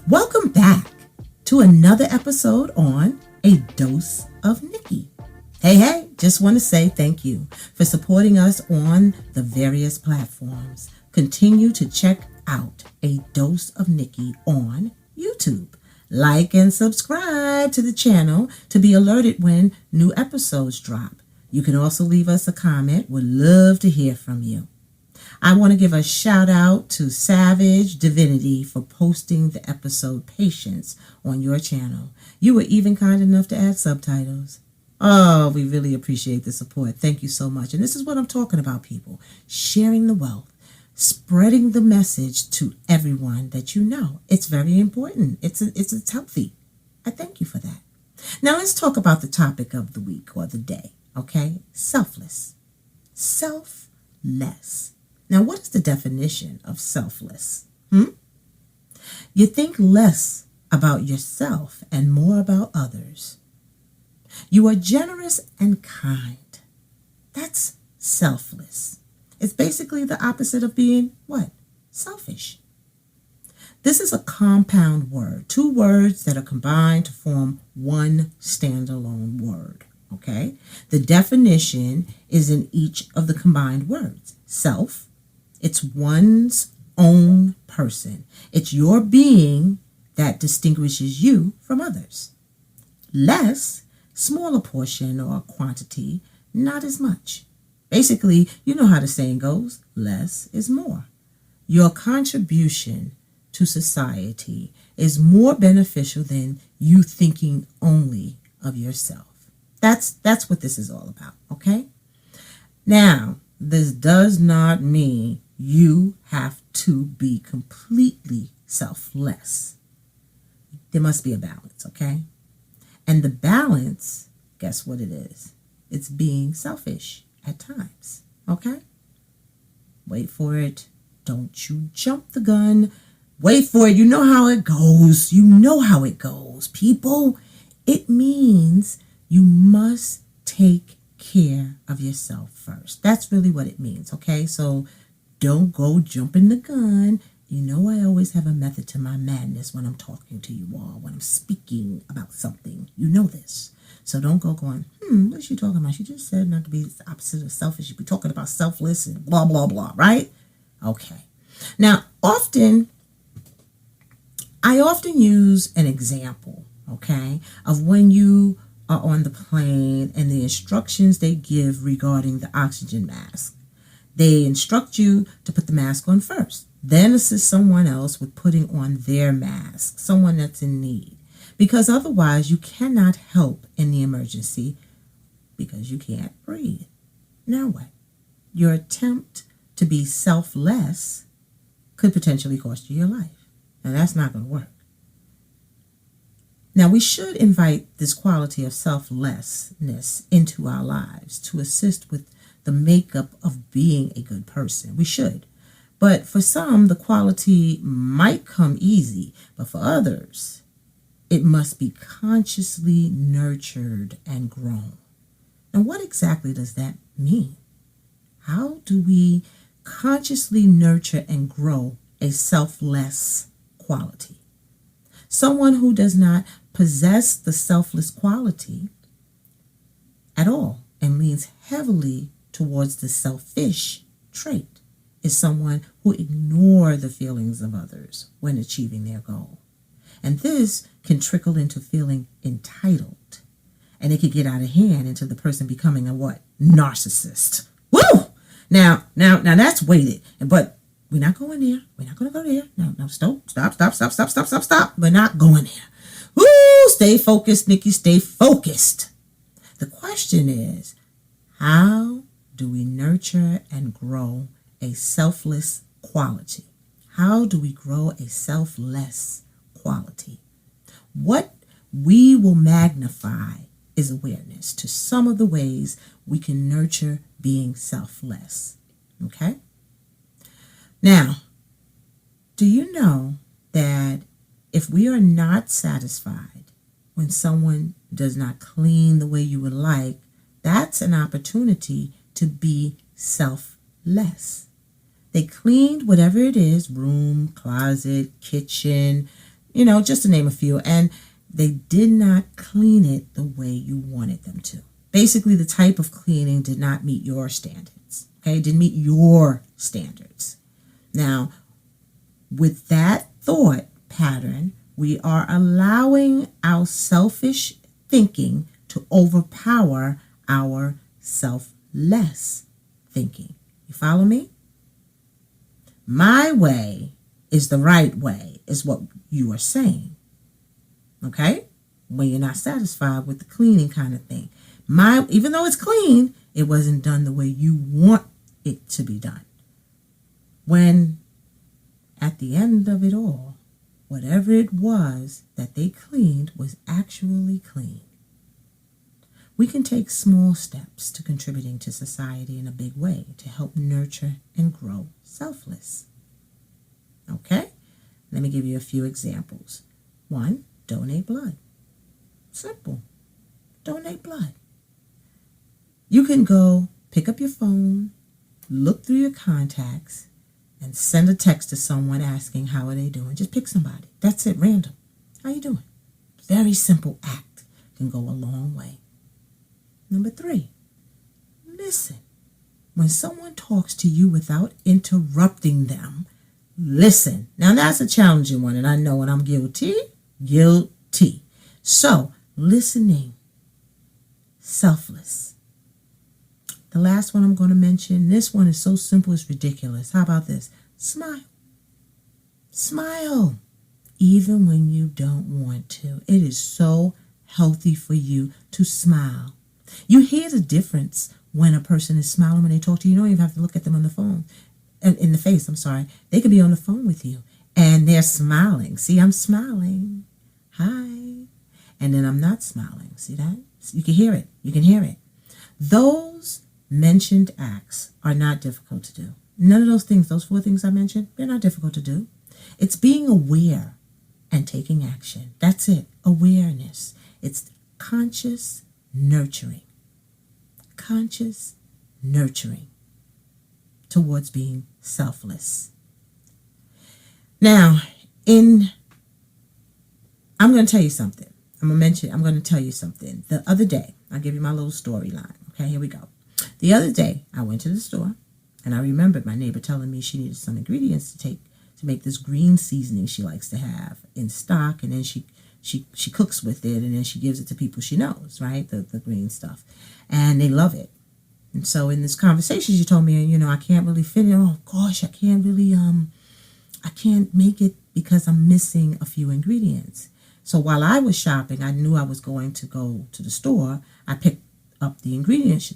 Welcome back to another episode on A Dose of Nikki. Hey, just want to say thank you for supporting us on the various platforms. Continue to check out A Dose of Nikki on YouTube. Like and subscribe to the channel to be alerted when new episodes drop. You can also leave us a comment. We'd love to hear from you. I want to give a shout out to Savage Divinity for posting the episode Patience on your channel. You were even kind enough to add subtitles. Oh, we really appreciate the support. Thank you so much. And this is what I'm talking about, people. Sharing the wealth. Spreading the message to everyone that you know. It's very important. It's healthy. I thank you for that. Now let's talk about the topic of the week or the day. Okay? Selfless. Selfless. Now, what is the definition of selfless? You think less about yourself and more about others. You are generous and kind. That's selfless. It's basically the opposite of being what? Selfish. This is a compound word. Two words that are combined to form one standalone word. Okay? The definition is in each of the combined words. Self. It's one's own person. It's your being that distinguishes you from others. Less, smaller portion or quantity, not as much. Basically, you know how the saying goes, less is more. Your contribution to society is more beneficial than you thinking only of yourself. That's what this is all about, okay? Now, this does not mean you have to be completely selfless. There must be a balance, okay? And the balance, guess what it is? It's being selfish at times, okay? Wait for it. Don't you jump the gun. Wait for it. You know how it goes. You know how it goes, people. It means you must take care of yourself first. That's really what it means, okay? So don't go jumping the gun. You know I always have a method to my madness when I'm talking to you all, when I'm speaking about something. You know this. So don't go going, what is she talking about? She just said not to be the opposite of selfish. She'd be talking about selfless and blah, blah, blah, right? Okay. Now, I often use an example, okay, of when you are on the plane and the instructions they give regarding the oxygen mask. They instruct you to put the mask on first, then assist someone else with putting on their mask, someone that's in need. Because otherwise you cannot help in the emergency because you can't breathe. Now what? Your attempt to be selfless could potentially cost you your life. Now that's not going to work. Now we should invite this quality of selflessness into our lives to assist with the makeup of being a good person. We should. But for some, the quality might come easy, but for others, it must be consciously nurtured and grown. Now, what exactly does that mean? How do we consciously nurture and grow a selfless quality? Someone who does not possess the selfless quality at all and leans heavily towards the selfish trait is someone who ignores the feelings of others when achieving their goal. And this can trickle into feeling entitled. And it can get out of hand into the person becoming a what? Narcissist. Woo! Now that's weighted. But we're not going there. We're not going to go there. No, stop. We're not going there. Woo! Stay focused, Nikki. Stay focused. The question is, how do we nurture and grow a selfless quality? How do we grow a selfless quality? What we will magnify is awareness to some of the ways we can nurture being selfless. Okay? Now, do you know that if we are not satisfied when someone does not clean the way you would like, that's an opportunity to be selfless. They cleaned whatever it is, room, closet, kitchen, just to name a few. And they did not clean it the way you wanted them to. Basically, the type of cleaning did not meet your standards. Okay, it didn't meet your standards. Now, with that thought pattern, we are allowing our selfish thinking to overpower our selfless thinking. You follow me? My way is the right way, is what you are saying. Okay? When you're not satisfied with the cleaning kind of thing. Even though it's clean, it wasn't done the way you want it to be done. When at the end of it all, whatever it was that they cleaned was actually clean. We can take small steps to contributing to society in a big way to help nurture and grow selfless. Okay? Let me give you a few examples. 1, donate blood. Simple. Donate blood. You can go pick up your phone, look through your contacts, and send a text to someone asking how are they doing. Just pick somebody. That's it, random. How you doing? Very simple act can go a long way. Number 3, listen. When someone talks to you without interrupting them, listen. Now that's a challenging one, and I know, and I'm guilty. So, listening, selfless. The last one I'm going to mention, this one is so simple it's ridiculous. How about this? Smile. Smile. Even when you don't want to. It is so healthy for you to smile. You hear the difference when a person is smiling when they talk to you. You don't even have to look at them on the phone. In the face, I'm sorry. They could be on the phone with you and they're smiling. See, I'm smiling. Hi. And then I'm not smiling. See that? You can hear it. You can hear it. Those mentioned acts are not difficult to do. None of those things, those 4 things I mentioned, they're not difficult to do. It's being aware and taking action. That's it. Awareness. It's conscious nurturing. Conscious nurturing towards being selfless. Now, I'm going to tell you something. I'm going to tell you something. The other day, I'll give you my little storyline. Okay, here we go. The other day, I went to the store, and I remembered my neighbor telling me she needed some ingredients to make this green seasoning she likes to have in stock, and then she cooks with it, and then she gives it to people she knows, right? The green stuff, and they love it. And so in this conversation, she told me, I can't really fit it. Oh gosh, I can't make it because I'm missing a few ingredients. So while I was shopping, I knew I was going to go to the store. I picked up the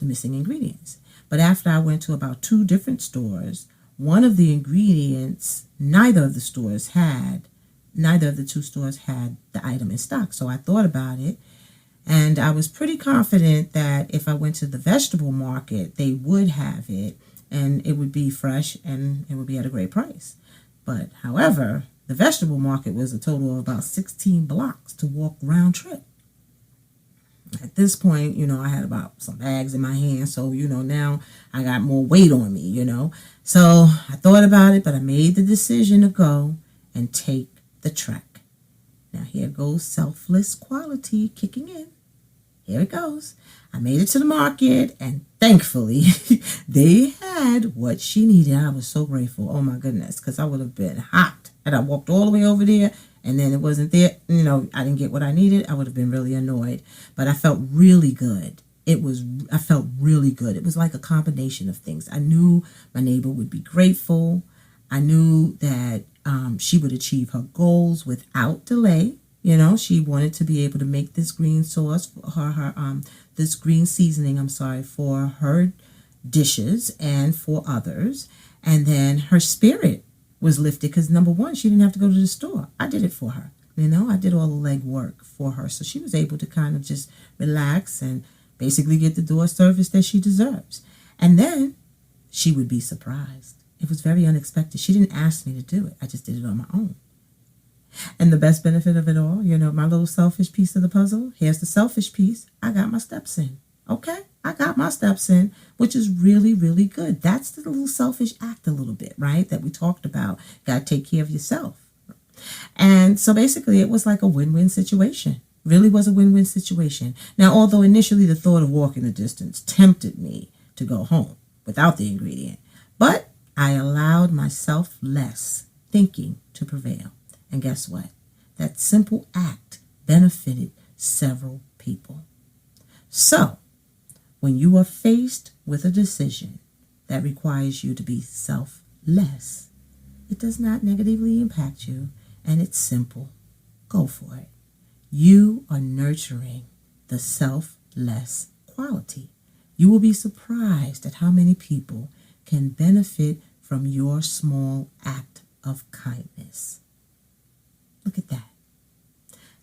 missing ingredients. But after I went to about 2 different stores, one of the ingredients, neither of the 2 stores had the item in stock. So I thought about it, and I was pretty confident that if I went to the vegetable market, they would have it, and it would be fresh, and it would be at a great price. But however, the vegetable market was a total of about 16 blocks to walk round trip. At this point, I had about some bags in my hand, so, now I got more weight on me, So I thought about it, but I made the decision to go and take the trek. Now here goes selfless quality kicking in. Here it goes. I made it to the market, and thankfully they had what she needed. I was so grateful. Oh my goodness, because I would have been hot. And I walked all the way over there, and then it wasn't there. I didn't get what I needed. I would have been really annoyed. But I felt really good. I felt really good. It was like a combination of things. I knew my neighbor would be grateful. I knew that she would achieve her goals without delay. She wanted to be able to make this green sauce, this green seasoning, for her dishes and for others. And then her spirit was lifted because, number one, she didn't have to go to the store. I did it for her. I did all the legwork for her. So she was able to kind of just relax and basically get the door service that she deserves. And then she would be surprised. It was very unexpected. She didn't ask me to do it. I just did it on my own. And the best benefit of it all, my little selfish piece of the puzzle, here's the selfish piece. I got my steps in. Okay? I got my steps in, which is really, really good. That's the little selfish act a little bit, right? That we talked about. Got to take care of yourself. And so basically it was like a win-win situation. Really was a win-win situation. Now, although initially the thought of walking the distance tempted me to go home without the ingredient, but I allowed my selfless thinking to prevail. And guess what? That simple act benefited several people. So, when you are faced with a decision that requires you to be selfless, it does not negatively impact you, and it's simple. Go for it. You are nurturing the selfless quality. You will be surprised at how many people can benefit from your small act of kindness. Look at that.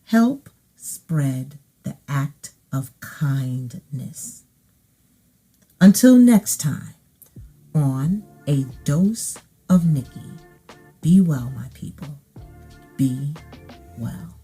Help spread the act of kindness. Until next time, on A Dose of Nikki, be well, my people. Be well.